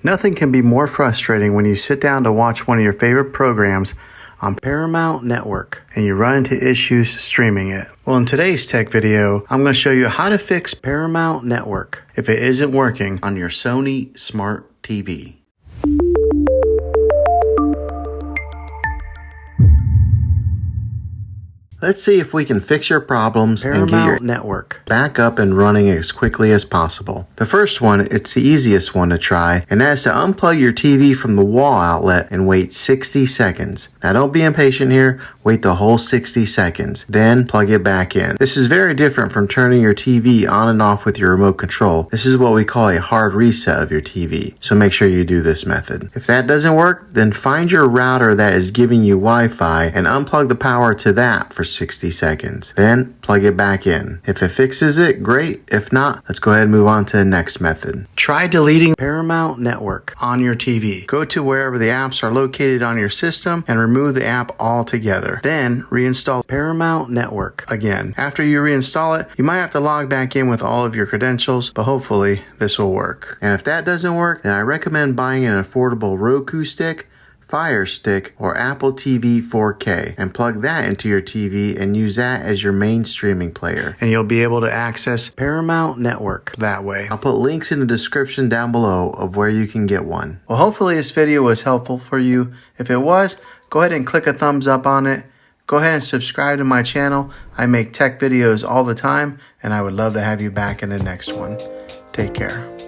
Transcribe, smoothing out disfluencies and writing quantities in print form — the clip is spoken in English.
Nothing can be more frustrating when you sit down to watch one of your favorite programs on Paramount Network and you run into issues streaming it. Well, in today's tech video, I'm going to show you how to fix Paramount Network if it isn't working on your Sony Smart TV. Let's see if we can fix your problems and get your network back up and running as quickly as possible. The first one, it's the easiest one to try, and that is to unplug your TV from the wall outlet and wait 60 seconds. Now don't be impatient here, wait the whole 60 seconds, then plug it back in. This is very different from turning your TV on and off with your remote control. This is what we call a hard reset of your TV, so make sure you do this method. If that doesn't work, then find your router that is giving you Wi-Fi and unplug the power to that for 60 seconds. Then plug it back in. If it fixes it, great. If not, let's go ahead and move on to the next method. Try deleting Paramount Network on your TV. Go to wherever the apps are located on your system and remove the app altogether. Then reinstall Paramount Network again. After you reinstall it, you might have to log back in with all of your credentials, but hopefully this will work. And if that doesn't work, then I recommend buying an affordable Roku stick, Fire Stick, or Apple TV 4K and plug that into your TV and use that as your main streaming player. And you'll be able to access Paramount Network that way. I'll put links in the description down below of where you can get one. Well, hopefully this video was helpful for you. If it was, go ahead and click a thumbs up on it. Go ahead and subscribe to my channel. I make tech videos all the time, and I would love to have you back in the next one. Take care.